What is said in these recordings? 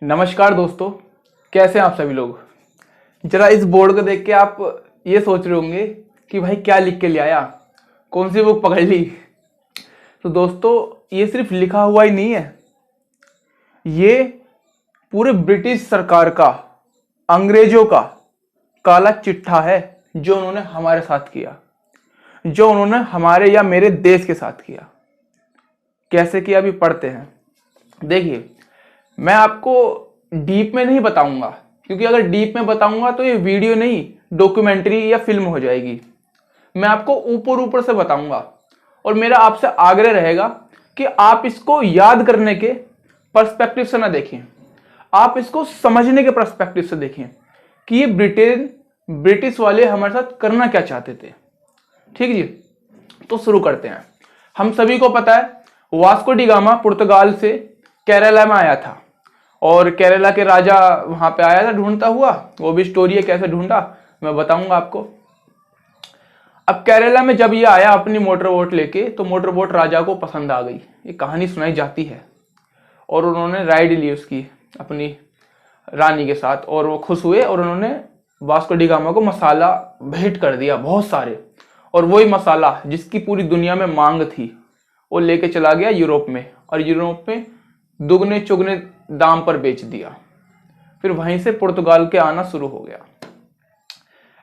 नमस्कार दोस्तों, कैसे हैं आप सभी लोग। जरा इस बोर्ड को देख के आप ये सोच रहे होंगे कि भाई क्या लिख के ले आया, कौन सी बुक पकड़ ली। तो दोस्तों, ये सिर्फ लिखा हुआ ही नहीं है, ये पूरे ब्रिटिश सरकार का, अंग्रेजों का काला चिट्ठा है जो उन्होंने हमारे साथ किया, जो उन्होंने हमारे या मेरे देश के साथ किया। कैसे किया अभी पढ़ते हैं। देखिए, मैं आपको डीप में नहीं बताऊंगा, क्योंकि अगर डीप में बताऊंगा तो ये वीडियो नहीं डॉक्यूमेंट्री या फिल्म हो जाएगी। मैं आपको ऊपर ऊपर से बताऊंगा और मेरा आपसे आग्रह रहेगा कि आप इसको याद करने के पर्सपेक्टिव से ना देखें, आप इसको समझने के पर्सपेक्टिव से देखें कि ये ब्रिटिश वाले हमारे साथ करना क्या चाहते थे। ठीक जी, तो शुरू करते हैं। हम सभी को पता है वास्को डी गामा पुर्तगाल से केरला में आया था और केरला के राजा वहां पे आया था ढूंढता हुआ। वो भी स्टोरी है, कैसे ढूंढा मैं बताऊंगा आपको। अब केरला में जब ये आया अपनी मोटर बोट लेके, तो मोटर बोट राजा को पसंद आ गई, ये कहानी सुनाई जाती है। और उन्होंने राइड ली उसकी अपनी रानी के साथ और वो खुश हुए और उन्होंने वास्को डी गामा को मसाला भेंट कर दिया बहुत सारे। और वही मसाला जिसकी पूरी दुनिया में मांग थी वो लेके चला गया यूरोप में, और यूरोप में दुगने चुगने दाम पर बेच दिया। फिर वहीं से पुर्तगाल के आना शुरू हो गया।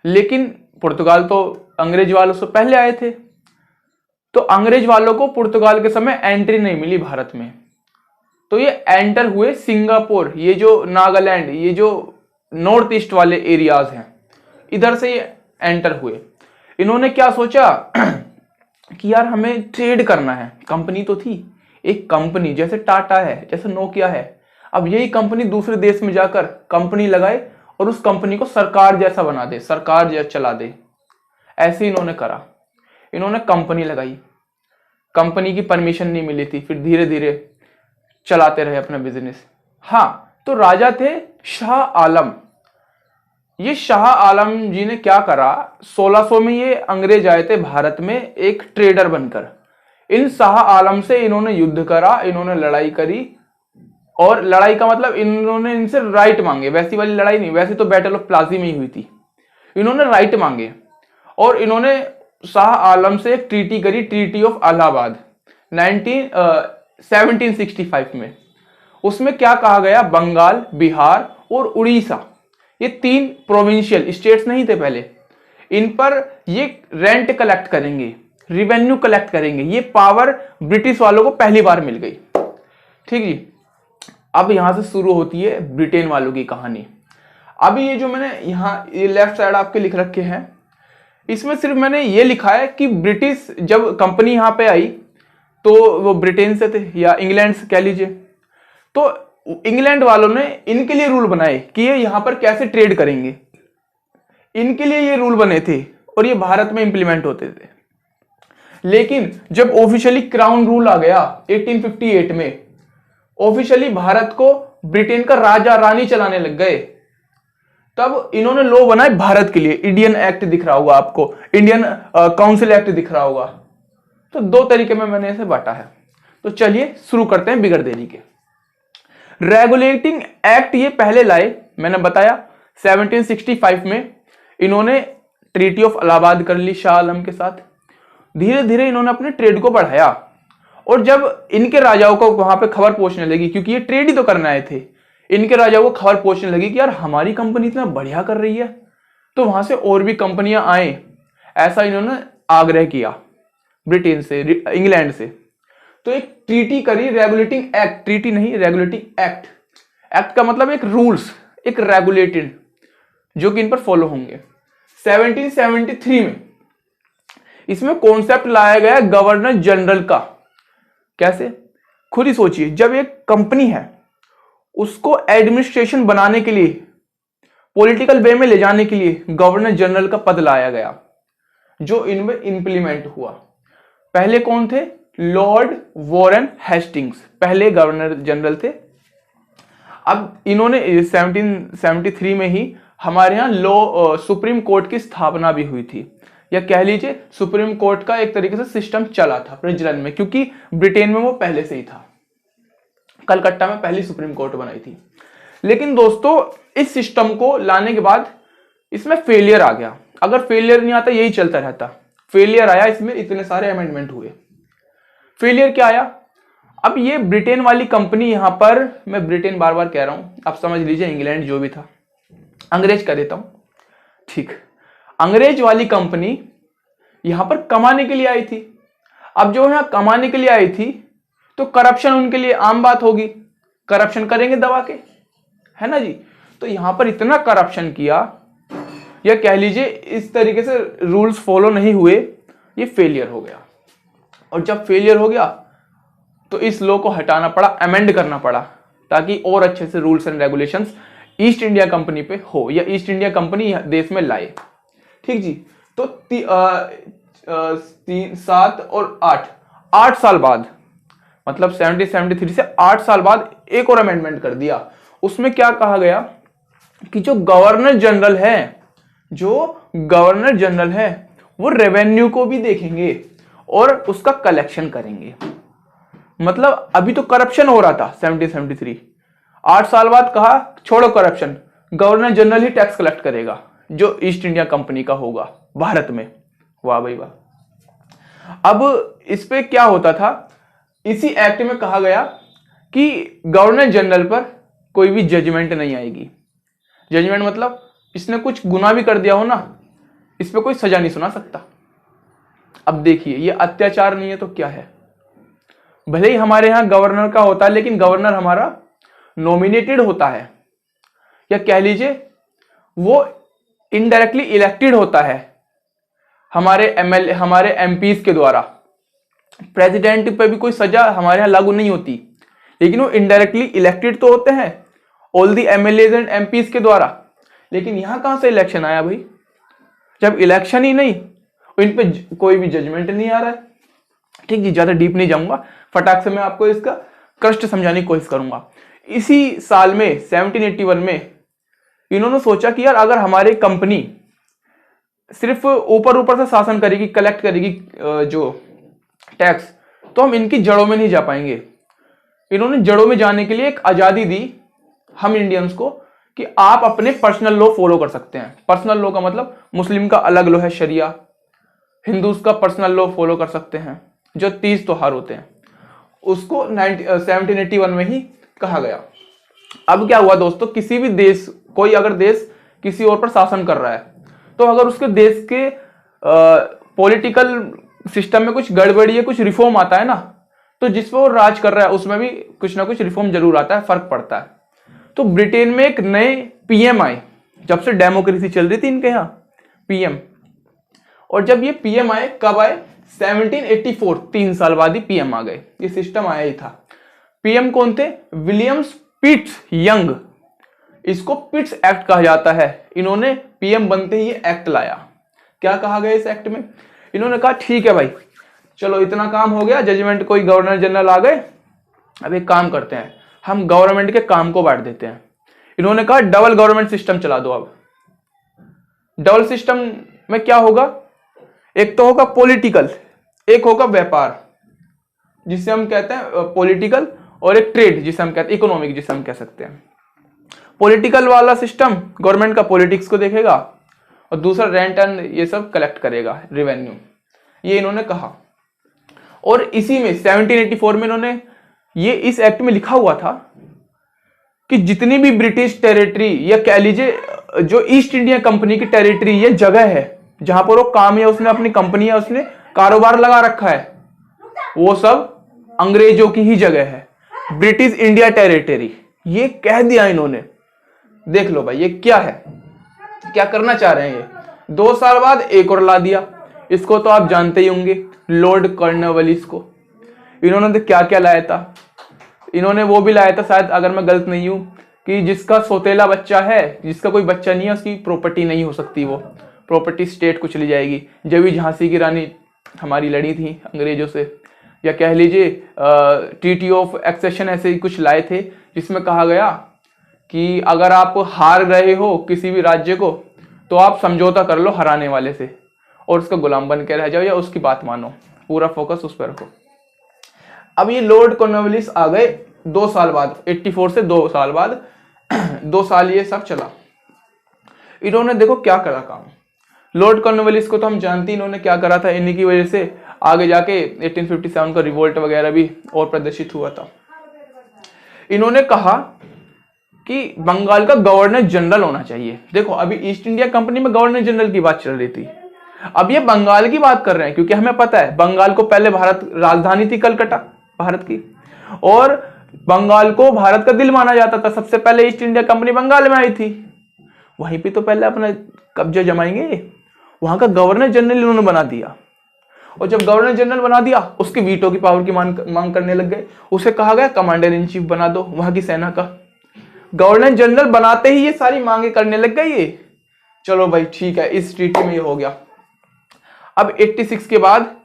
लेकिन पुर्तगाल तो अंग्रेज वालों से पहले आए थे, तो अंग्रेज वालों को पुर्तगाल के समय एंट्री नहीं मिली भारत में। तो ये एंटर हुए सिंगापुर, ये जो नागालैंड, ये जो नॉर्थ ईस्ट वाले एरियाज हैं, इधर से ये एंटर हुए। इन्होंने क्या सोचा कि यार हमें ट्रेड करना है। कंपनी तो थी, एक कंपनी जैसे टाटा है, जैसे नोकिया है, अब यही कंपनी दूसरे देश में जाकर कंपनी लगाए और उस कंपनी को सरकार जैसा बना दे, सरकार जैसा चला दे। ऐसे इन्होंने करा, इन्होंने कंपनी लगाई। कंपनी की परमिशन नहीं मिली थी, फिर धीरे धीरे चलाते रहे अपना बिजनेस। हाँ, तो राजा थे शाह आलम। ये शाह आलम जी ने क्या करा, 1600 में ये अंग्रेज आए थे भारत में एक ट्रेडर बनकर। इन शाह आलम से इन्होंने युद्ध करा, इन्होंने लड़ाई करी। और लड़ाई का मतलब इन्होंने इनसे राइट मांगे, वैसी वाली लड़ाई नहीं, वैसे तो बैटल ऑफ प्लासी में ही हुई थी। इन्होंने राइट मांगे और इन्होंने शाह आलम से एक ट्रीटी करी, ट्रीटी ऑफ इलाहाबाद 1765 में। उसमें क्या कहा गया, बंगाल, बिहार और उड़ीसा, ये 3 प्रोविंशियल स्टेट्स नहीं थे पहले, इन पर ये रेंट कलेक्ट करेंगे, रिवेन्यू कलेक्ट करेंगे। ये पावर ब्रिटिश वालों को पहली बार मिल गई। ठीक जी, अब यहां से शुरू होती है ब्रिटेन वालों की कहानी। अभी ये जो मैंने यहाँ ये लेफ्ट साइड आपके लिख रखे हैं, इसमें सिर्फ मैंने ये लिखा है कि ब्रिटिश जब कंपनी यहाँ पे आई तो वो ब्रिटेन से थे या इंग्लैंड से कह लीजिए। तो इंग्लैंड वालों ने इनके लिए रूल बनाए कि ये यहां पर कैसे ट्रेड करेंगे, इनके लिए ये रूल बने थे और ये भारत में इंप्लीमेंट होते थे। लेकिन जब ऑफिशियली क्राउन रूल आ गया 1858 में, ऑफिशियली भारत को ब्रिटेन का राजा रानी चलाने लग गए, तब इन्होंने लॉ बनाए भारत के लिए। इंडियन एक्ट दिख रहा होगा आपको, इंडियन काउंसिल एक्ट दिख रहा होगा। तो 2 तरीके में मैंने इसे बांटा है। तो चलिए शुरू करते हैं बिगर देरी के। रेगुलेटिंग एक्ट ये पहले लाए, मैंने बताया 1765 में इन्होंने ट्रीटी ऑफ इलाहाबाद कर ली शाह आलम के साथ। धीरे धीरे इन्होंने अपने ट्रेड को बढ़ाया और जब इनके राजाओं को वहां पे खबर पहुंचने लगी, क्योंकि ये ट्रेड ही तो करने आए थे, इनके राजाओं को खबर पहुंचने लगी कि यार हमारी कंपनी इतना बढ़िया कर रही है, तो वहां से और भी कंपनियां आए। ऐसा इन्होंने आग्रह किया ब्रिटेन से, इंग्लैंड से। तो एक ट्रीटी करी, रेगुलेटिंग एक्ट, ट्रीटी नहीं रेगुलेटिंग एक्ट। एक्ट का मतलब एक रूल्स, एक रेगुलेटेड, जो कि इन पर फॉलो होंगे। 1773 में इसमें कॉन्सेप्ट लाया गया गवर्नर जनरल का। कैसे, खुद ही सोचिए, जब एक कंपनी है उसको एडमिनिस्ट्रेशन बनाने के लिए, पॉलिटिकल वे में ले जाने के लिए गवर्नर जनरल का पद लाया गया, जो इनमें इंप्लीमेंट हुआ। पहले कौन थे, लॉर्ड वॉरेन हेस्टिंग्स पहले गवर्नर जनरल थे। अब इन्होंने 1773 में ही हमारे यहाँ लॉ सुप्रीम कोर्ट की स्थापना भी हुई थी, या कह लीजिए सुप्रीम कोर्ट का एक तरीके से सिस्टम चला था प्रचलन में, क्योंकि ब्रिटेन में वो पहले से ही था। कलकत्ता में पहली सुप्रीम कोर्ट बनाई थी। लेकिन दोस्तों इस सिस्टम को लाने के बाद इसमें फेलियर आ गया। अगर फेलियर नहीं आता यही चलता रहता, फेलियर आया, इसमें इतने सारे अमेंडमेंट हुए। फेलियर क्या आया? अब ये ब्रिटेन वाली कंपनी, यहां पर मैं ब्रिटेन बार बार कह रहा हूं, आप समझ लीजिए इंग्लैंड जो भी था, अंग्रेज कह देता हूं, ठीक। अंग्रेज वाली कंपनी यहां पर कमाने के लिए आई थी। अब जो यहां कमाने के लिए आई थी तो करप्शन उनके लिए आम बात होगी, करप्शन करेंगे दबा के, है ना जी। तो यहां पर इतना करप्शन किया, या कह लीजिए इस तरीके से रूल्स फॉलो नहीं हुए, ये फेलियर हो गया। और जब फेलियर हो गया तो इस लॉ को हटाना पड़ा, अमेंड करना पड़ा, ताकि और अच्छे से rules and regulations east India company पे हो, या ईस्ट इंडिया कंपनी देश में लाए, ठीक जी। तो 3, 7 और 8 साल बाद, मतलब 1773 से 8 साल बाद एक और अमेंडमेंट कर दिया। उसमें क्या कहा गया कि जो गवर्नर जनरल है वो रेवेन्यू को भी देखेंगे और उसका कलेक्शन करेंगे। मतलब अभी तो करप्शन हो रहा था 1773, 8 साल बाद कहा छोड़ो करप्शन, गवर्नर जनरल ही टैक्स कलेक्ट करेगा जो ईस्ट इंडिया कंपनी का होगा भारत में। वाह भाई वाह। अब इस पे क्या होता था, इसी एक्ट में कहा गया कि गवर्नर जनरल पर कोई भी जजमेंट नहीं आएगी। जजमेंट मतलब इसने कुछ गुनाह भी कर दिया हो ना, इस पे कोई सजा नहीं सुना सकता। अब देखिए ये अत्याचार नहीं है तो क्या है। भले ही हमारे यहां गवर्नर का होता है, लेकिन गवर्नर हमारा नॉमिनेटेड होता है, या कह लीजिए वो इनडायरेक्टली इलेक्टेड होता है हमारे एमएलए, हमारे एमपीज के द्वारा। प्रेसिडेंट पे भी कोई सजा हमारे यहां लागू नहीं होती, लेकिन वो इनडायरेक्टली इलेक्टेड तो होते हैं all the MLAs and MPs के द्वारा। लेकिन यहां कहां से इलेक्शन आया भाई, जब इलेक्शन ही नहीं, इन पे कोई भी जजमेंट नहीं आ रहा है। ठीक जी, ज्यादा डीप नहीं जाऊंगा, फटाक से मैं आपको इसका कष्ट समझाने की कोशिश करूंगा। इसी साल में 1781 में इन्होंने सोचा कि यार अगर हमारी कंपनी सिर्फ ऊपर ऊपर से शासन करेगी, कलेक्ट करेगी जो टैक्स, तो हम इनकी जड़ों में नहीं जा पाएंगे। इन्होंने जड़ों में जाने के लिए एक आजादी दी हम इंडियंस को कि आप अपने पर्सनल लॉ फॉलो कर सकते हैं। पर्सनल लॉ का मतलब मुस्लिम का अलग लॉ है शरिया, हिंदूज का पर्सनल लॉ फॉलो कर सकते हैं। जो 30 त्योहार होते हैं उसको 1781 में ही कहा गया। अब क्या हुआ दोस्तों, किसी भी देश, कोई अगर देश किसी और पर शासन कर रहा है, तो अगर उसके देश के पॉलिटिकल सिस्टम में कुछ गड़बड़ी है, कुछ रिफॉर्म आता है ना, तो जिस पर वो राज कर रहा है उसमें भी कुछ ना कुछ रिफॉर्म जरूर आता है, फर्क पड़ता है। तो ब्रिटेन में एक नए पीएम आए, जब से डेमोक्रेसी चल रही थी इनके यहाँ, पीएम। और जब ये पीएम आए, कब आए, 1784, 3 साल बाद ही पीएम आ गए। ये सिस्टम आया ही था। पीएम कौन थे? William Pitt's young. इसको पिट्स एक्ट कहा जाता है। इन्होंने पीएम बनते ही ये एक्ट लाया। क्या कहा गया इस एक्ट में? इन्होंने कहा ठीक है भाई, चलो इतना काम हो गया, जजमेंट कोई गवर्नर जनरल आ गए, अब एक काम करते हैं, हम गवर्नमेंट के काम को बांट देते हैं। इन्होंने कहा डबल गवर्नमेंट सिस्टम चला दो। अब डबल सिस्टम में क्या होगा, एक तो होगा पॉलिटिकल, एक होगा व्यापार जिसे हम कहते हैं पॉलिटिकल, और एक ट्रेड जिसे हम कहते हैं इकोनॉमिक, जिसे हम कह सकते हैं। पॉलिटिकल वाला सिस्टम गवर्नमेंट का पॉलिटिक्स को देखेगा, और दूसरा रेंट एंड ये सब कलेक्ट करेगा, रेवेन्यू। ये इन्होंने कहा। और इसी में 1784 में इन्होंने ये इस एक्ट में लिखा हुआ था कि जितनी भी ब्रिटिश टेरिटरी, या कह लीजिए जो ईस्ट इंडिया कंपनी की टेरिटरी, ये जगह है जहां पर वो काम या उसने अपनी कंपनी या उसने कारोबार लगा रखा है, वो सब अंग्रेजों की ही जगह है, ब्रिटिश इंडिया टेरिटरी। ये कह दिया इन्होंने। देख लो भाई ये क्या है, क्या करना चाह रहे हैं ये। 2 साल बाद एक और ला दिया। इसको तो आप जानते ही होंगे, लॉर्ड कॉर्नवालिस को। इन्होंने तो क्या क्या लाया था, इन्होंने वो भी लाया था शायद, अगर मैं गलत नहीं हूं, कि जिसका सौतेला बच्चा है, जिसका कोई बच्चा नहीं है, उसकी प्रॉपर्टी नहीं हो सकती, वो प्रॉपर्टी स्टेट को चली जाएगी। जब भी झांसी की रानी हमारी लड़ी थी अंग्रेजों से, या कह लीजिए ट्रीटी ऑफ एक्सेशन, ऐसे ही कुछ लाए थे, जिसमें कहा गया कि अगर आप हार रहे हो किसी भी राज्य को, तो आप समझौता कर लो हराने वाले से, और उसका गुलाम बन के रह जाओ या उसकी बात मानो, पूरा फोकस उस पर रखो। अब ये लॉर्ड कॉर्नवालिस आ गए 2 साल बाद, 84 से 2 साल बाद 2 साल ये सब चला। इन्होंने देखो क्या करा काम। लॉर्ड कॉर्नवालिस को तो हम जानते हैं इन्होंने क्या करा था, इन्हीं की वजह से आगे जाके 1857 का रिवोल्ट वगैरह भी और प्रदर्शित हुआ था। इन्होंने कहा कि बंगाल का गवर्नर जनरल होना चाहिए। देखो अभी ईस्ट इंडिया कंपनी में गवर्नर जनरल की बात चल रही थी, अब ये बंगाल की बात कर रहे हैं, क्योंकि हमें पता है बंगाल को पहले भारत राजधानी थी कलकत्ता भारत की, और बंगाल को भारत का दिल माना जाता था। सबसे पहले ईस्ट इंडिया कंपनी बंगाल में आई थी, वहीं पे तो पहले अपना कब्जा जमाएंगे। वहां का गवर्नर जनरल इन्होंने बना दिया, और जब गवर्नर जनरल बना दिया उसकी वीटो की पावर की मांग करने लग गए। उसे कहा गया कमांडर इन चीफ बना दो वहां की सेना का। गवर्नर जनरल बनाते ही ये सारी मांगे करने लग गए ये। चलो भाई ठीक है, इस ट्रीटी में ये हो गया। अब 86 के बाद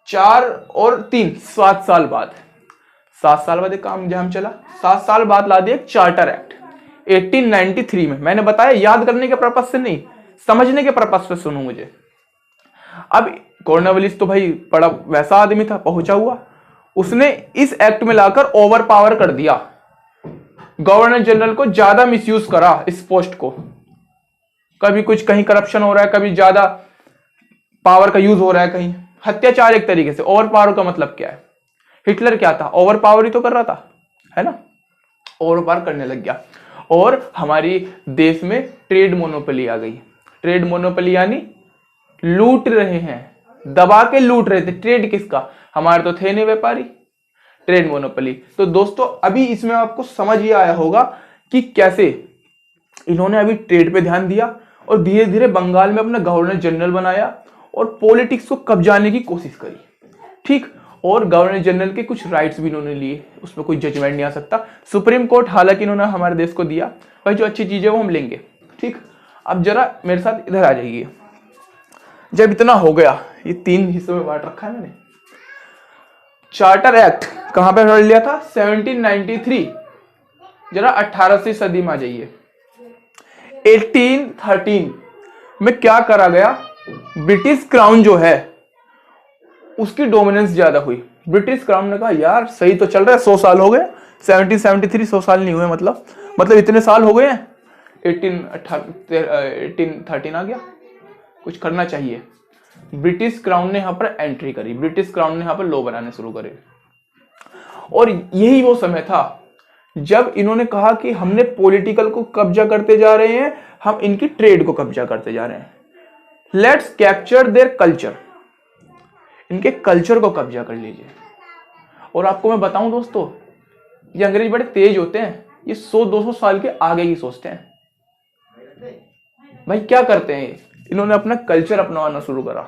4 और 3 7 साल बाद, 7 साल बाद एक काम जहां चला, 7 साल बाद ला दिया चार्टर एक्ट 1893 में। मैंने बताया याद करने के पर्पज से नहीं, समझने के पर्पज से सुनो मुझे। अब कॉर्नवालिस तो भाई बड़ा वैसा आदमी था, पहुंचा हुआ, उसने इस एक्ट में लाकर ओवर पावर कर दिया। गवर्नर जनरल को ज्यादा मिसयूज करा इस पोस्ट को, कभी कुछ कहीं करप्शन हो रहा है, कभी ज्यादा पावर का यूज हो रहा है, कहीं अत्याचार। एक तरीके से ओवर पावर का मतलब क्या है, हिटलर क्या था, ओवर पावर ही तो कर रहा था, है ना, ओवर पावर करने लग गया। और हमारी देश में ट्रेड मोनोपोली आ गई। ट्रेड मोनोपोली यानी लूट रहे हैं, दबा के लूट रहे थे। ट्रेड किसका, हमारे तो थे नहीं व्यापारी, ट्रेड मोनोपोली। तो दोस्तों अभी इसमें आपको समझ ही आया होगा कि कैसे इन्होंने अभी ट्रेड पे ध्यान दिया और धीरे धीरे बंगाल में अपना गवर्नर जनरल बनाया और पॉलिटिक्स को कब्जाने की कोशिश करी, ठीक। और गवर्नर जनरल के कुछ राइट्स भी इन्होंने लिए, उसमें कोई जजमेंट नहीं आ सकता। सुप्रीम कोर्ट हालांकि इन्होंने हमारे देश को दिया, भाई जो अच्छी चीजें वो हम लेंगे, ठीक। अब जरा मेरे साथ इधर आ जाइए। जब इतना हो गया, ये 3 हिस्सों में बांट रखा है मैंने। चार्टर एक्ट कहां पे पढ़ लिया था, 1793। जरा 18वीं सदी में आ जाइए। 1813 में क्या करा गया, ब्रिटिश क्राउन जो है उसकी डोमिनेंस ज्यादा हुई। ब्रिटिश क्राउन ने कहा यार सही तो चल रहा है, 100 साल हो गए, 1773 100 साल नहीं हुए, मतलब इतने साल हो गए हैं, 1813 आ गया, कुछ करना चाहिए। ब्रिटिश क्राउन ने यहां पर एंट्री करी, ब्रिटिश क्राउन ने यहां पर लॉ बनाने शुरू करे। और यही वो समय था जब इन्होंने कहा कि हमने पॉलिटिकल को कब्जा करते जा रहे हैं, हम इनकी ट्रेड को कब्जा करते जा रहे हैं, लेट्स कैप्चर देयर कल्चर, इनके कल्चर को कब्जा कर लीजिए। और आपको मैं बताऊं दोस्तों, ये अंग्रेज बड़े तेज होते हैं, ये 100-200 साल के आगे ही सोचते हैं। भाई क्या करते हैं, इन्होंने अपना कल्चर अपनाना शुरू करा,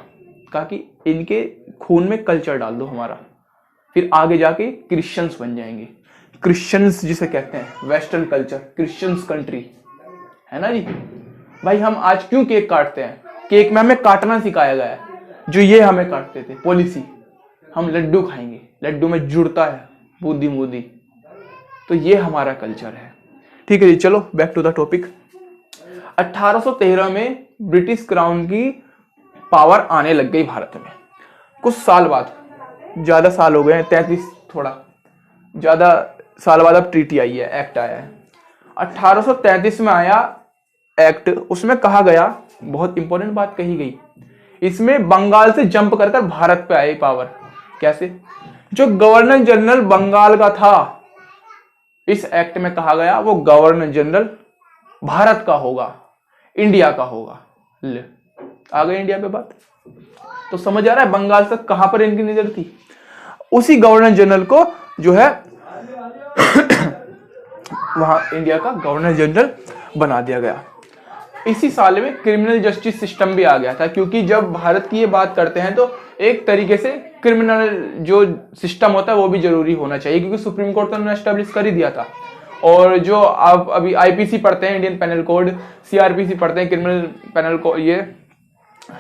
कहा कि इनके खून में कल्चर डाल दो हमारा, फिर आगे जाके क्रिश्चियंस बन जाएंगे। क्रिश्चियंस जिसे कहते हैं वेस्टर्न कल्चर, क्रिश्चियंस कंट्री, है ना जी। भाई हम आज क्यों केक काटते हैं, केक में हमें काटना सिखाया गया है, जो ये हमें काटते थे पॉलिसी, हम लड्डू खाएंगे, लड्डू में जुड़ता है बूंदी बूंदी, तो ये हमारा कल्चर है, ठीक है जी। चलो बैक टू द टॉपिक। 1813 में ब्रिटिश क्राउन की पावर आने लग गई भारत में। कुछ साल बाद, ज्यादा साल हो गए हैं, 33 थोड़ा ज्यादा साल बाद अब ट्रीटी आई है, एक्ट आया है। 1833 में आया एक्ट, उसमें कहा गया, बहुत इंपॉर्टेंट बात कही गई, इसमें बंगाल से जंप कर कर भारत पे आई पावर। कैसे, जो गवर्नर जनरल बंगाल का था, इस एक्ट में कहा गया वो गवर्नर जनरल भारत का होगा, इंडिया का होगा। ले आ गई इंडिया पे बात, तो समझ आ रहा है बंगाल तक कहां पर इनकी नजर थी। उसी गवर्नर जनरल को जो है वहां इंडिया का गवर्नर जनरल बना दिया गया। इसी साल में क्रिमिनल जस्टिस सिस्टम भी आ गया था, क्योंकि जब भारत की ये बात करते हैं तो एक तरीके से क्रिमिनल जो सिस्टम होता है वो भी जरूरी होना चाहिए, क्योंकि सुप्रीम कोर्ट तो उन्होंने एस्टेब्लिश कर ही दिया था। और जो आप अभी आईपीसी पढ़ते हैं, इंडियन पेनल कोड, सीआरपीसी पढ़ते हैं, क्रिमिनल पेनल कोड, ये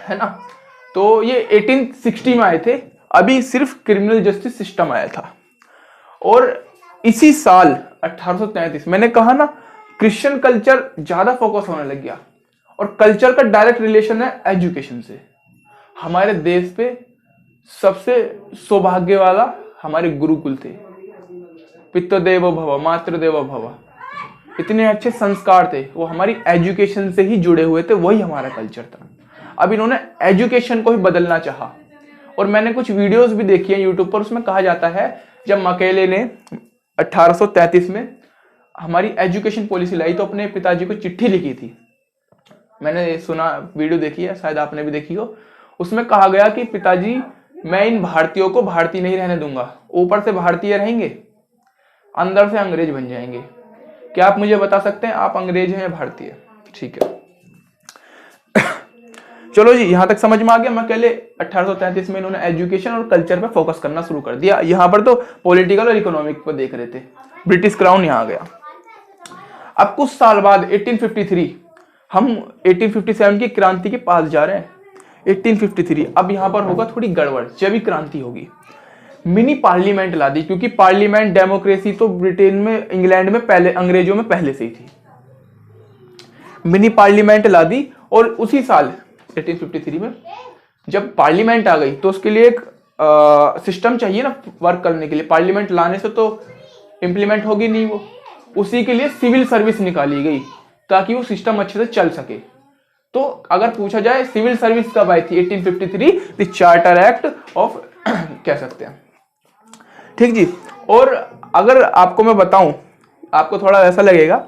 है ना, तो ये 1860 में आए थे, अभी सिर्फ क्रिमिनल जस्टिस सिस्टम आया था। और इसी साल 1833, मैंने कहा ना क्रिश्चियन कल्चर ज्यादा फोकस होने लग गया, और कल्चर का डायरेक्ट रिलेशन है एजुकेशन से। हमारे देश पे सबसे सौभाग्य वाला हमारे गुरुकुल थे, पितृदेवो भव, मातृदेवो भव, इतने अच्छे संस्कार थे, वो हमारी एजुकेशन से ही जुड़े हुए थे, वही हमारा कल्चर था। अब इन्होंने एजुकेशन को ही बदलना चाहा। और मैंने कुछ वीडियोस भी देखी है यूट्यूब पर, उसमें कहा जाता है जब मकेले ने 1833 में हमारी एजुकेशन पॉलिसी लाई तो अपने पिताजी को चिट्ठी लिखी थी। मैंने सुना, वीडियो देखी है, शायद आपने भी देखी हो। उसमें कहा गया कि पिताजी, मैं इन भारतीयों को भारतीय नहीं रहने दूंगा, ऊपर से भारतीय रहेंगे, अंदर से अंग्रेज बन जाएंगे। क्या आप मुझे बता सकते हैं आप अंग्रेज हैं या भारतीय? ठीक है, चलो जी, यहां तक समझ में आ गया। मकेले 1833 में इन्होंने एजुकेशन और कल्चर पे फोकस करना शुरू कर दिया। यहां पर तो पॉलिटिकल और इकोनॉमिक पर देख रहे थे। ब्रिटिश क्राउन यहां आ गया। अब कुछ साल बाद 1853, हम 1857 की क्रांति के पास जा रहे हैं। 1853, अब यहां पर होगा थोड़ी गड़बड़। जब भी क्रांति होगी, मिनी पार्लियामेंट ला दी, क्योंकि पार्लियामेंट डेमोक्रेसी तो ब्रिटेन में, इंग्लैंड में पहले, अंग्रेजों में पहले से ही थी। मिनी पार्लियामेंट ला दी और उसी साल 1853 में जब पार्लियामेंट आ गई तो उसके लिए एक सिस्टम चाहिए ना वर्क करने के लिए। पार्लियामेंट लाने से तो इंप्लीमेंट होगी नहीं वो, उसी के लिए सिविल सर्विस निकाली गई ताकि वो सिस्टम अच्छे से चल सके। तो अगर पूछा जाए सिविल सर्विस कब आई थी, 1853, द चार्टर एक्ट ऑफ कह सकते हैं। ठीक जी। और अगर आपको मैं बताऊं, आपको थोड़ा ऐसा लगेगा,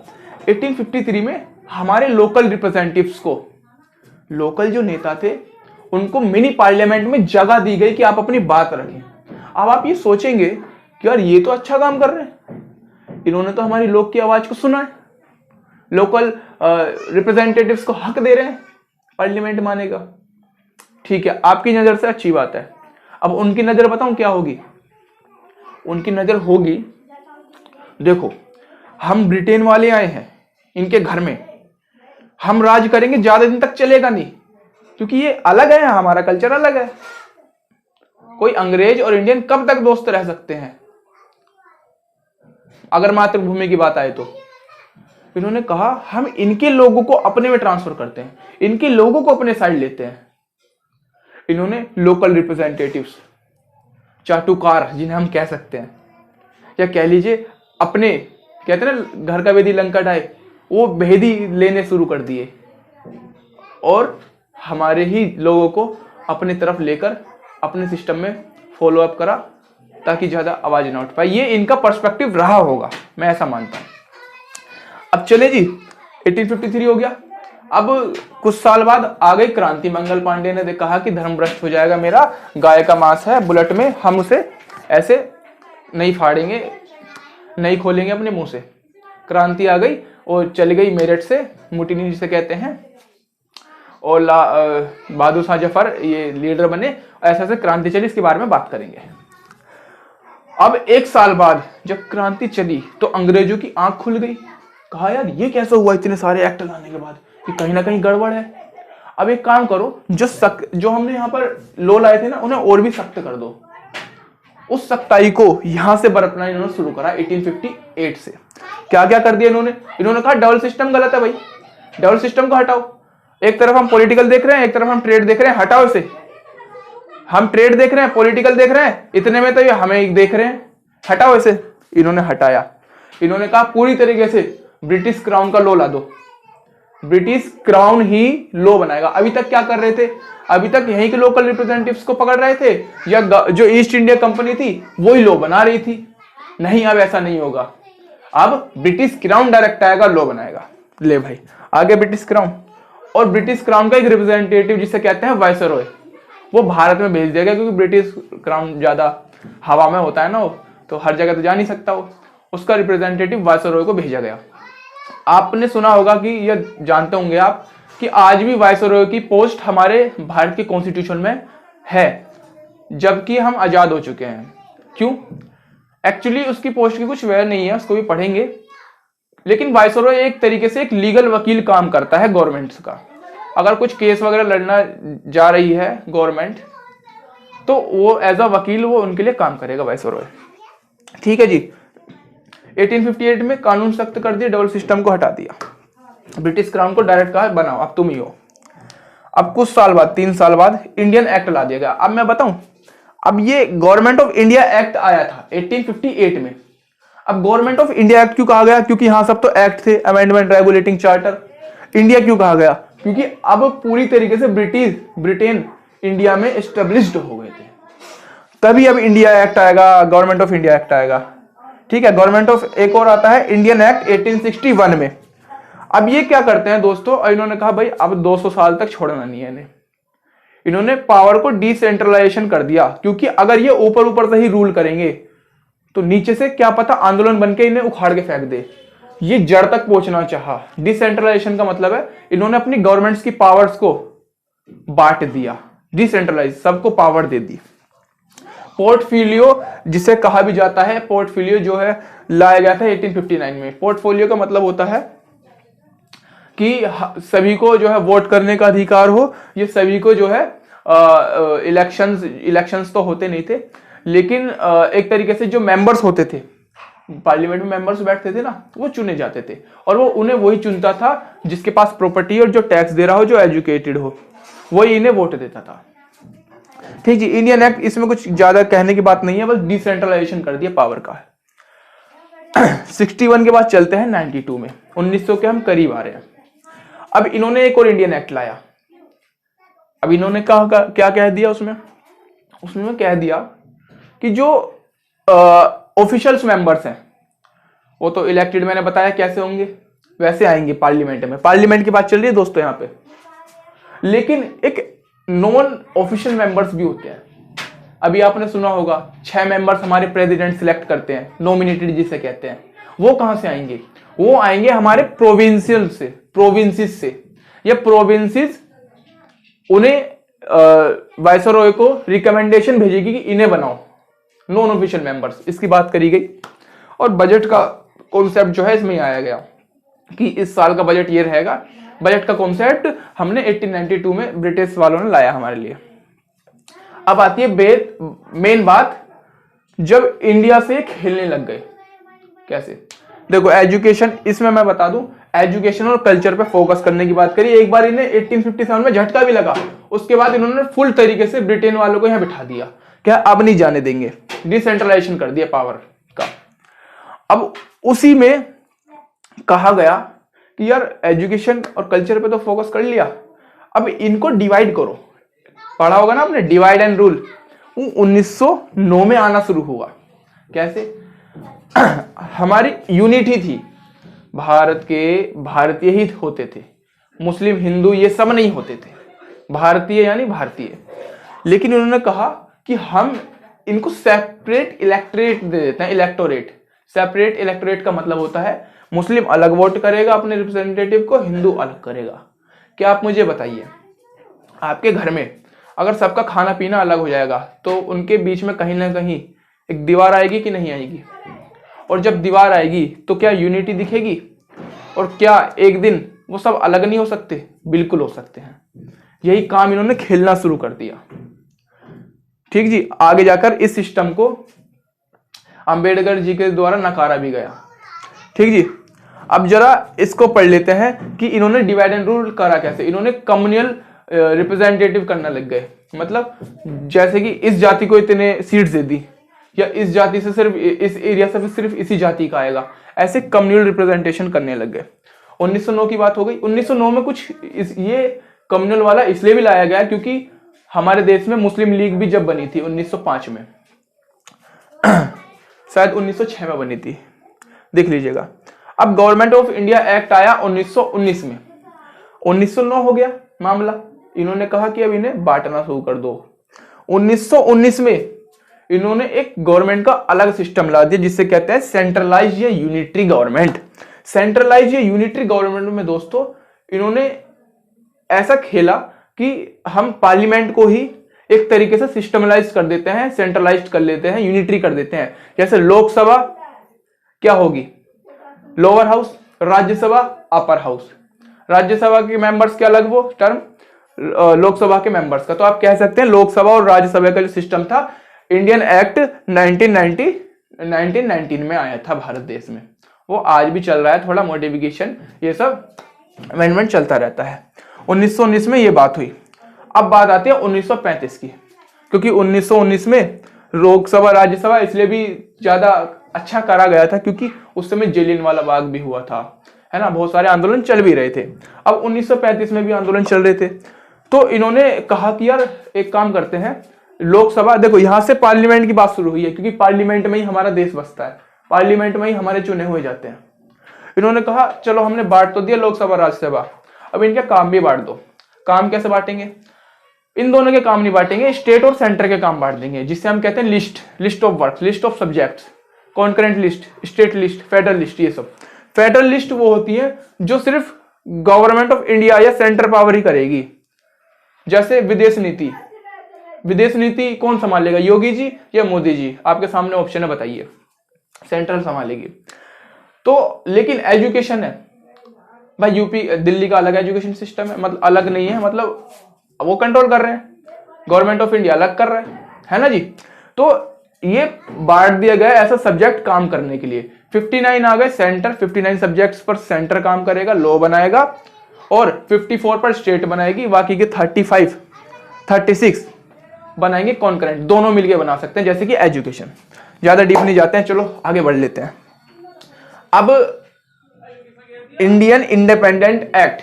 1853 में हमारे लोकल रिप्रेजेंटेटिव्स को, लोकल जो नेता थे, उनको मिनी पार्लियामेंट में जगह दी गई कि आप अपनी बात रखें। अब आप ये सोचेंगे कि यार ये तो अच्छा काम कर रहे हैं, इन्होंने तो हमारी लोक की आवाज को सुना है, लोकल रिप्रेजेंटेटिव्स को हक दे रहे हैं पार्लियामेंट माने का। ठीक है, आपकी नजर से अच्छी बात है। अब उनकी नजर बताऊं क्या होगी? उनकी नजर होगी, देखो हम ब्रिटेन वाले आए हैं इनके घर में, हम राज करेंगे, ज्यादा दिन तक चलेगा नहीं, क्योंकि ये अलग है, हमारा कल्चर अलग है। कोई अंग्रेज और इंडियन कब तक दोस्त रह सकते हैं अगर मातृभूमि की बात आए तो? इन्होंने कहा हम इनके लोगों को अपने में ट्रांसफर करते हैं, इनके लोगों को अपने साइड लेते हैं। इन्होंने लोकल रिप्रेजेंटेटिव्स, चाटुकार जिन्हें हम कह सकते हैं, या कह लीजिए अपने, कहते हैं ना घर का वेदी लंका ढाए, वो भेदी लेने शुरू कर दिए और हमारे ही लोगों को अपनी तरफ लेकर अपने सिस्टम में फॉलो अप करा ताकि ज्यादा आवाज ना उठ पाए। ये इनका पर्सपेक्टिव रहा होगा, मैं ऐसा मानता हूं। अब चले जी, 1853 हो गया। अब कुछ साल बाद आ गई क्रांति। मंगल पांडे ने कहा कि धर्म भ्रष्ट हो जाएगा, मेरा गाय का मांस है बुलेट में, हम उसे ऐसे नहीं फाड़ेंगे, नहीं खोलेंगे अपने मुंह से। क्रांति आ गई और चली गई मेरठ से, मुटिनी जिसे कहते हैं, और बहादुर शाह जफर ये लीडर बने। ऐसे ऐसे क्रांति चली, इसके बारे में बात करेंगे। अब एक साल बाद जब क्रांति चली तो अंग्रेजों की आंख खुल गई। कहा यार ये कैसे हुआ इतने सारे एक्ट लाने के बाद, कि कहीं ना कहीं गड़बड़ है। अब एक काम करो, जो हमने यहाँ पर लो लाए थे ना, उन्हें और भी सख्त कर दो। उस सख्ताई को यहां से बरतना इन्होंने शुरू करा 1858 से। क्या क्या कर दिया इन्होंने? इन्होंने कहा डबल सिस्टम गलत है भाई, डबल सिस्टम को हटाओ। एक तरफ हम पॉलिटिकल देख रहे हैं, एक तरफ हम ट्रेड देख रहे हैं, हटाओ इसे। हम ट्रेड देख रहे हैं, पॉलिटिकल देख रहे हैं, इतने में तो ये हमें देख रहे हैं, हटाओ इसे। इन्होंने हटाया। इन्होंने कहा पूरी तरीके से ब्रिटिश क्राउन का लॉ ला दो, ब्रिटिश क्राउन ही लॉ बनाएगा। अभी तक क्या कर रहे थे? अभी तक यहीं के लोकल रिप्रेजेंटेटिव्स को पकड़ रहे थे, या जो ईस्ट इंडिया कंपनी थी वो ही लॉ बना रही थी। नहीं, अब ऐसा नहीं होगा, अब ब्रिटिश क्राउन डायरेक्ट आएगा, लॉ बनाएगा। ले भाई, आगे ब्रिटिश क्राउन। और ब्रिटिश क्राउन का एक रिप्रेजेंटेटिव जिसे कहते हैं वायसरॉय, वो भारत में भेज दिया गया, क्योंकि ब्रिटिश क्राउन ज्यादा हवा में होता है ना, वो तो हर जगह तो जा नहीं सकता वो। उसका रिप्रेजेंटेटिव वायसरॉय को भेजा गया। आपने सुना होगा कि, या जानते होंगे आप, कि आज भी वायसरॉय की पोस्ट हमारे भारत के कॉन्स्टिट्यूशन में है, जबकि हम आजाद हो चुके हैं। क्यों? एक्चुअली उसकी पोस्ट की कुछ वजह नहीं है, उसको भी पढ़ेंगे। लेकिन वायसरॉय एक तरीके से एक लीगल वकील काम करता है गवर्नमेंट का। अगर कुछ केस वगैरह लड़ना जा रही है गवर्नमेंट, तो वो एज अ वकील वो उनके लिए काम करेगा वायसरॉय। ठीक है जी। 1858 में कानून सख्त कर दिया, डबल सिस्टम को हटा दिया, ब्रिटिश क्राउन को डायरेक्ट कहा बनाओ, अब तुम ही हो। अब कुछ साल बाद, 3 साल बाद इंडियन एक्ट ला दिया गया। अब मैं बताऊं, अब ये गवर्नमेंट ऑफ इंडिया एक्ट आया था 1858 में। अब गवर्नमेंट ऑफ इंडिया एक्ट क्यों कहा गया? क्योंकि हाँ सब तो एक्ट थे, अमेंडमेंट, रेगुलेटिंग चार्टर। इंडिया क्यों कहा गया? क्योंकि अब पूरी तरीके से ब्रिटेन इंडिया में एस्टेब्लिश्ड हो गए थे, तभी अब इंडिया एक्ट आएगा, गवर्नमेंट ऑफ इंडिया एक्ट आएगा। ठीक है, गवर्नमेंट ऑफ एक और आता है इंडियन एक्ट 1861 में। अब ये क्या करते हैं दोस्तों, इन्होंने कहा भाई अब 200 साल तक छोड़ना नहीं है इन्होंने पावर को डिसेंट्रलाइजेशन कर दिया, क्योंकि अगर ये ऊपर ऊपर से ही रूल करेंगे तो नीचे से क्या पता आंदोलन बन के इन्हें उखाड़ के फेंक दे। ये जड़ तक पहुंचना चाहा। डिसेंट्रलाइजेशन का मतलब है इन्होंने अपनी गवर्नमेंट्स की पावर्स को बांट दिया, डिसेंट्रलाइज, सबको पावर दे दी। पोर्टफोलियो जिसे कहा भी जाता है, पोर्टफोलियो जो है लाया गया था 1859 में। पोर्टफोलियो का मतलब होता है कि सभी को जो है वोट करने का अधिकार हो, ये सभी को जो है इलेक्शंस तो होते नहीं थे, लेकिन एक तरीके से जो मेंबर्स होते थे पार्लियामेंट में, मेंबर्स बैठते थे ना, वो चुने जाते थे और वो उन्हें वही चुनता था जिसके पास प्रॉपर्टी और जो टैक्स दे रहा हो, जो एजुकेटेड हो, वही इन्हें वोट देता था। ठीक जी, इंडियन एक्ट, इसमें कुछ ज्यादा कहने की बात नहीं है, बस डिसेंट्रलाइजेशन कर दिया पावर का। 61 के बाद चलते हैं 92 में, 1900 के हम करीब आ रहे हैं। अब इन्होंने एक और इंडियन एक्ट लाया। अब इन्होंने क्या कह दिया उसमें कह दिया कि जो ऑफिशियल्स मेंबर्स हैं वो तो इलेक्टेड, मैंने बताया कैसे होंगे, वैसे आएंगे पार्लियामेंट में। पार्लियामेंट की बात चल रही है दोस्तों यहाँ पे, लेकिन एक नॉन ऑफिशियल मेंबर्स भी होते हैं। अभी आपने सुना होगा 6 मेंबर्स हमारे प्रेसिडेंट सिलेक्ट करते हैं, नॉमिनेटेड जिसे कहते हैं। वो कहां से आएंगे? वो आएंगे हमारे प्रोविंसेस से। ये प्रोविंसेस उन्हें वाइसरॉय को रिकमेंडेशन भेजेगी कि इन्हें बनाओ नॉन ऑफिशियल मेंबर्स। इसकी बात करी गई और बजट का कॉन्सेप्ट जो है इसमें आया गया कि इस साल का बजट ये रहेगा। बजट का कॉन्सेप्ट हमने 1892 में ब्रिटिश वालों ने लाया हमारे लिए। अब आती है मेन बात, जब इंडिया से खेलने लग गए। कैसे? देखो एजुकेशन, इसमें मैं बता दूं, एजुकेशन और कल्चर पे फोकस करने की बात करी। एक बार इन्हें 1857 में झटका भी लगा, उसके बाद इन्होंने फुल तरीके से ब्रिटेन वालों को यहां बिठा दिया, क्या अब नहीं जाने देंगे, डिसेंट्रलाइजेशन कर दिया पावर का। अब उसी में कहा गया कि यार एजुकेशन और कल्चर पे तो फोकस कर लिया, अब इनको डिवाइड करो। पढ़ा होगा ना आपने डिवाइड एंड रूल, वो 1909 में आना शुरू हुआ। कैसे? हमारी यूनिटी थी, भारत के भारतीय ही होते थे, मुस्लिम हिंदू ये सब नहीं होते थे, भारतीय यानी भारतीय। लेकिन उन्होंने कहा कि हम इनको सेपरेट इलेक्टोरेट दे देते हैं। इलेक्टोरेट, सेपरेट इलेक्टोरेट का मतलब होता है मुस्लिम अलग वोट करेगा अपने रिप्रेजेंटेटिव को, हिंदू अलग करेगा। क्या आप मुझे बताइए, आपके घर में अगर सबका खाना पीना अलग हो जाएगा तो उनके बीच में कहीं ना कहीं एक दीवार आएगी कि नहीं आएगी? और जब दीवार आएगी तो क्या यूनिटी दिखेगी? और क्या एक दिन वो सब अलग नहीं हो सकते? बिल्कुल हो सकते हैं। यही काम इन्होंने खेलना शुरू कर दिया। ठीक जी, आगे जाकर इस सिस्टम को अंबेडकर जी के द्वारा नकारा भी गया। ठीक जी, अब जरा इसको पढ़ लेते हैं कि इन्होंने डिवाइड एंड रूल करा कैसे। इन्होंने कम्युनल रिप्रेजेंटेटिव करने लग गए, मतलब जैसे कि इस जाति को इतने सीट्स दे दी, या इस जाति से सिर्फ इस एरिया से सिर्फ इसी जाति का आएगा, ऐसे कम्युनल रिप्रेजेंटेशन करने लग गए। 1909 की बात हो गई। 1909 में कुछ ये कम्युनल वाला इसलिए भी लाया गया क्योंकि हमारे देश में मुस्लिम लीग भी जब बनी थी 1905 में, शायद 1906 में बनी थी, देख लीजिएगा। अब गवर्नमेंट ऑफ इंडिया एक्ट आया 1919 में। 1909 हो गया मामला, इन्होंने कहा कि अब इन्हें बांटना शुरू कर दो। 1919 में इन्होंने एक गवर्नमेंट का अलग सिस्टम ला दिया जिससे कहते हैं सेंट्रलाइज या यूनिटरी गवर्नमेंट। सेंट्रलाइज या यूनिटरी गवर्नमेंट में दोस्तों इन्होंने ऐसा खेला कि हम पार्लियामेंट को ही एक तरीके से सिस्टमलाइज कर देते हैं, सेंट्रलाइज कर लेते हैं, यूनिटरी कर देते हैं। जैसे लोकसभा क्या होगी? Lower house, Rajya Sabha upper house. Rajya Sabha के मेंबर्स के अलग वो टर्म, लोकसभा के मेंबर्स का। तो आप कह सकते हैं लोकसभा और राज्यसभा का जो सिस्टम था, इंडियन एक्ट 1919 में आया था भारत देश में, वो आज भी चल रहा है। थोड़ा मॉडिफिकेशन ये सब अमेंडमेंट चलता रहता है। 1919 में ये बात हुई। अब बात आती है 1935 की, क्योंकि 1919 में लोकसभा राज्यसभा इसलिए भी ज्यादा अच्छा करा गया था, क्योंकि उस समय जलियांवाला बाग भी हुआ था, है ना, बहुत सारे आंदोलन चल भी रहे थे। अब 1935 में भी आंदोलन चल रहे थे, तो इन्होंने कहा कि यार एक काम करते हैं, लोकसभा, देखो यहां से पार्लियामेंट की बात शुरू हुई है, क्योंकि पार्लियामेंट में ही हमारा देश बसता है, पार्लियामेंट में ही हमारे चुने हुए जाते हैं। इन्होंने कहा चलो हमने बांट तो दिया लोकसभा राज्यसभा, अब इनके काम भी बांट दो। काम कैसे बांटेंगे? इन दोनों के काम नहीं बांटेंगे, स्टेट और सेंटर के काम बांट देंगे, जिससे हम कहते हैं list of work, list of subjects, concurrent list, state list, federal list. ये सब फेडरल लिस्ट वो होती है जो सिर्फ गवर्नमेंट ऑफ इंडिया या सेंटर पावर ही करेगी। जैसे विदेश नीति, विदेश नीति कौन संभालेगा, योगी जी या मोदी जी? आपके सामने ऑप्शन है, बताइए। सेंट्रल संभालेगी। तो लेकिन एजुकेशन है भाई, यूपी दिल्ली का अलग एजुकेशन सिस्टम है, मतलब अलग नहीं है, मतलब वो कंट्रोल कर रहे हैं, गवर्नमेंट ऑफ इंडिया अलग कर रहा है ना जी। तो ये बांट दिया गया ऐसा सब्जेक्ट काम करने के लिए। 59 आ गए सेंटर, 59 सब्जेक्ट्स पर सेंटर काम करेगा, लॉ बनाएगा, और 54 पर स्टेट बनाएगी, बाकी के 35 36 बनाएंगे कॉन्करेंट, दोनों मिलके बना सकते हैं, जैसे कि एजुकेशन। ज्यादा डीप नहीं जाते हैं, चलो आगे बढ़ लेते हैं। अब इंडियन इंडिपेंडेंट एक्ट,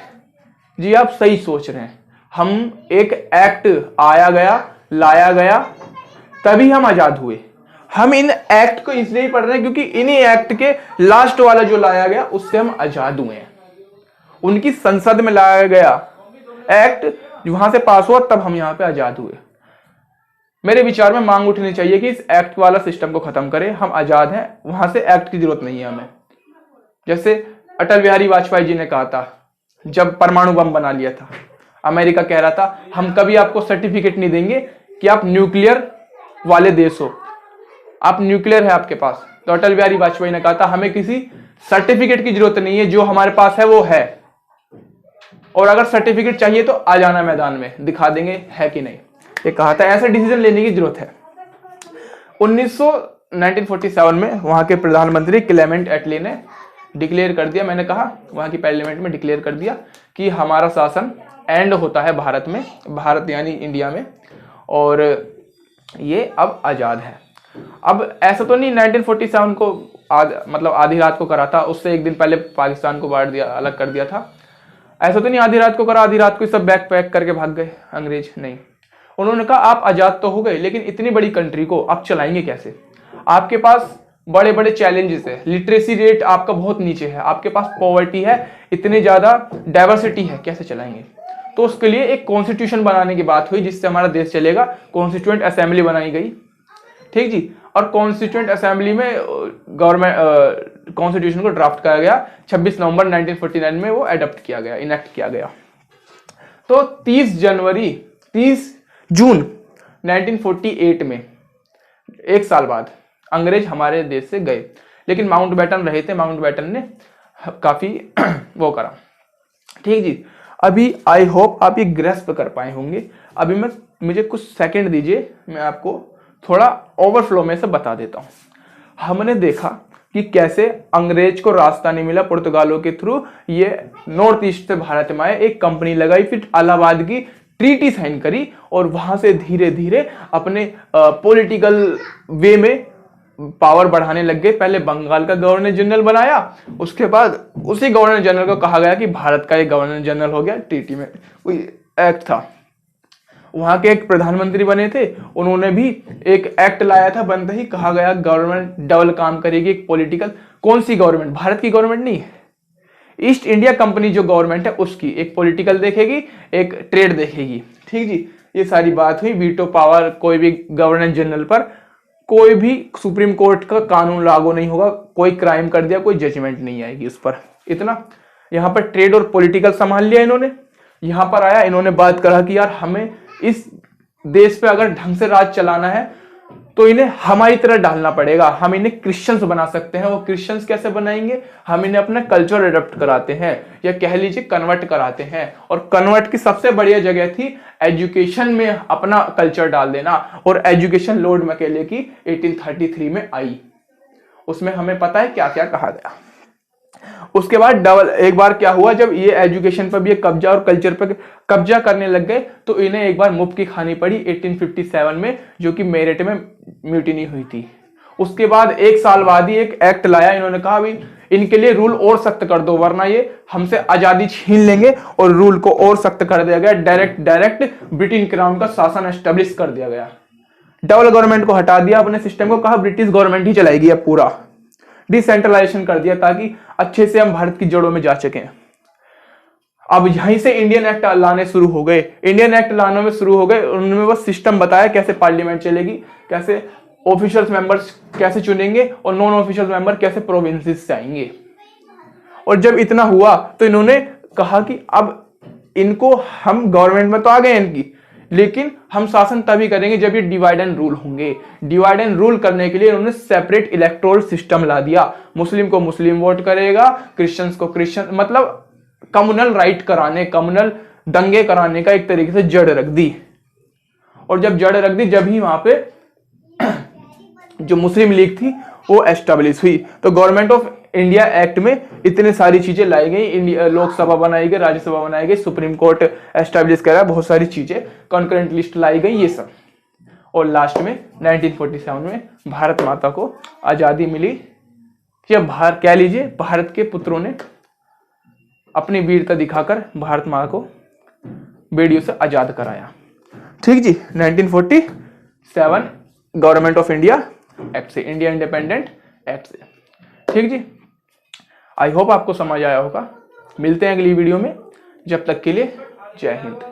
जी आप सही सोच रहे हैं, हम एक एक्ट आया गया, लाया गया, तभी हम आजाद हुए। हम इन एक्ट को इसलिए ही पढ़ रहे हैं क्योंकि इन्हीं एक्ट के लास्ट वाला जो लाया गया उससे हम आजाद हुए हैं। उनकी संसद में लाया गया एक्ट वहां से पास हुआ, तब हम यहां पे आजाद हुए। मेरे विचार में मांग उठनी चाहिए कि इस एक्ट वाला सिस्टम को खत्म करें, हम आजाद हैं, वहां से एक्ट की जरूरत नहीं है हमें। जैसे अटल बिहारी वाजपेयी जी ने कहा था, जब परमाणु बम बना लिया था, अमेरिका कह रहा था हम कभी आपको सर्टिफिकेट नहीं देंगे कि आप न्यूक्लियर वाले देश हो, आप न्यूक्लियर है आपके पास। तो अटल बिहारी वाजपेयी ने कहा था हमें किसी सर्टिफिकेट की जरूरत नहीं है, जो हमारे पास है वो है, और अगर सर्टिफिकेट चाहिए तो आ जाना मैदान में, दिखा देंगे है कि नहीं। ये कहा था, ऐसा डिसीजन लेने की जरूरत है। 1947 में वहां के प्रधानमंत्री क्लेमेंट एटली ने डिक्लेयर कर दिया, मैंने कहा वहां की पार्लियामेंट में डिक्लेयर कर दिया कि हमारा शासन एंड होता है भारत में, भारत यानी इंडिया में, और ये अब आजाद है। अब ऐसा तो नहीं 1947 को मतलब आधी रात को करा था, उससे एक दिन पहले पाकिस्तान को बांट दिया, अलग कर दिया था। ऐसा तो नहीं आधी रात को करा, आधी रात को सब बैग पैक करके भाग गए अंग्रेज, नहीं। उन्होंने कहा आप आजाद तो हो गए, लेकिन इतनी बड़ी कंट्री को आप चलाएंगे कैसे? आपके पास बड़े बड़े चैलेंजेस है, लिटरेसी रेट आपका बहुत नीचे है, आपके पास पॉवर्टी है, इतनी ज्यादा डाइवर्सिटी है, कैसे चलाएंगे? तो उसके लिए एक कॉन्स्टिट्यूशन बनाने की बात हुई जिससे हमारा देश चलेगा। कॉन्स्टिट्यूएंट असेंबली बनाई गई, ठीक जी, और कॉन्स्टिट्यूएंट असेंबली में गवर्नमेंट कॉन्स्टिट्यूशन को ड्राफ्ट किया गया। 26 नवंबर 1949 में वो अडॉप्ट किया गया, इनेक्ट किया गया। तो 30 जून 1948 में, एक साल बाद, अंग्रेज हमारे देश से गए, लेकिन माउंटबेटन रहे थे, माउंटबेटन ने काफी वो करा, ठीक जी। अभी आई होप आप ये ग्रेस्प कर पाए होंगे। अभी मुझे कुछ सेकंड दीजिए, मैं आपको थोड़ा ओवरफ्लो में से बता देता हूं। हमने देखा कि कैसे अंग्रेज को रास्ता नहीं मिला, पुर्तगालों के थ्रू ये नॉर्थ ईस्ट से भारत में आए, एक कंपनी लगाई, फिर इलाहाबाद की ट्रीटी साइन करी, और वहां से धीरे धीरे अपने पॉलिटिकल वे में पावर बढ़ाने लग गए। पहले बंगाल का गवर्नर जनरल बनाया, उसके बाद उसी गवर्नर जनरल को कहा गया कि भारत का एक गवर्नर जनरल हो गया, ट्रीटी में कोई एक्ट था। वहां के एक प्रधानमंत्री बने थे, उन्होंने भी एक एक्ट लाया था, बनते ही कहा गया गवर्नमेंट डबल काम करेगी, एक पॉलिटिकल। कौन सी गवर्नमेंट? भारत की गवर्नमेंट नहीं, ईस्ट इंडिया कंपनी जो गवर्नमेंट है उसकी, एक पॉलिटिकल देखेगी, एक ट्रेड देखेगी, ठीक जी। ये सारी बात हुई। वीटो पावर कोई भी गवर्नर जनरल पर, कोई भी सुप्रीम कोर्ट का कानून लागू नहीं होगा, कोई क्राइम कर दिया कोई जजमेंट नहीं आएगी उस पर। इतना यहाँ पर ट्रेड और पॉलिटिकल संभाल लिया इन्होंने। यहाँ पर आया, इन्होंने बात करा कि यार हमें इस देश पे अगर ढंग से राज चलाना है तो इन्हें हमारी तरह डालना पड़ेगा, हम इन्हें क्रिश्चियंस बना सकते हैं। वो क्रिश्चियंस कैसे बनाएंगे? हम इन्हें अपना कल्चर अडॉप्ट कराते हैं, या कह लीजिए कन्वर्ट कराते हैं। और कन्वर्ट की सबसे बढ़िया जगह थी एजुकेशन में अपना कल्चर डाल देना, और एजुकेशन लॉर्ड मैकेले की 1833 में आई। उसमें हमें पता है क्या क्या कहा गया। उसके बाद डबल एक बार क्या हुआ, जब ये एजुकेशन पर भी कब्जा और कल्चर पर कब्जा करने लग गए तो इन्हें एक बार मुफ्त की खानी पड़ी 1857 में, जो कि मेरठ में म्यूटिनी हुई थी। उसके बाद 1 साल बाद ही एक एक्ट लाया, इन्होंने कहा अभी इनके लिए रूल और सख्त कर दो वरना ये हमसे आजादी छीन लेंगे, और रूल को और सख्त कर दिया गया। डायरेक्ट ब्रिटेन क्राउन का शासन एस्टेब्लिश कर दिया गया। डबल गवर्नमेंट को हटा दिया अपने सिस्टम को, कहा ब्रिटिश गवर्नमेंट ही चलाएगी अब पूरा। डिसेंट्रलाइजेशन कर दिया ताकि अच्छे से हम भारत की जड़ों में जा सकें। अब यहीं से इंडियन एक्ट लाने शुरू हो गए। इंडियन एक्ट लाने में शुरू हो गए, उन्होंने बस सिस्टम बताया कैसे पार्लियामेंट चलेगी, कैसे ऑफिशियल मेंबर्स कैसे चुनेंगे और नॉन ऑफिशियल मेंबर कैसे प्रोविंसेस से आएंगे। और जब इतना हुआ तो इन्होंने कहा कि अब इनको हम गवर्नमेंट में तो आ गए इनकी, लेकिन हम शासन तभी करेंगे जब ये डिवाइड एंड रूल होंगे। डिवाइड एंड रूल करने के लिए उन्होंने सेपरेट इलेक्टोरल सिस्टम ला दिया। मुस्लिम को मुस्लिम वोट करेगा, क्रिश्चियंस को क्रिश्चियन, मतलब कम्युनल राइट कराने, कम्युनल दंगे कराने का एक तरीके से जड़ रख दी। और जब जड़ रख दी, जब ही वहां पे जो मुस्लिम लीग थी वो एस्टेब्लिश हुई। तो गवर्नमेंट ऑफ इंडिया एक्ट में इतने सारी चीजें लाई गई, इंडिया लोकसभा बनाई गई, राज्यसभा बनाई गई, सुप्रीम कोर्ट एस्टेब्लिश करा, बहुत सारी चीजें, कंकरेंट लिस्ट लाई गई, ये सब। और लास्ट में 1947 में भारत माता को आजादी मिली। जब कह लीजिए भारत के पुत्रों ने अपनी वीरता दिखाकर भारत माता को बेड़ियों से आजाद कराया। ठीक जी, 1947 गवर्नमेंट ऑफ इंडिया एक्ट से, इंडिया इंडिपेंडेंट एक्ट से। ठीक जी, आई होप आपको समझ आया होगा। मिलते हैं अगली वीडियो में, जब तक के लिए जय हिंद।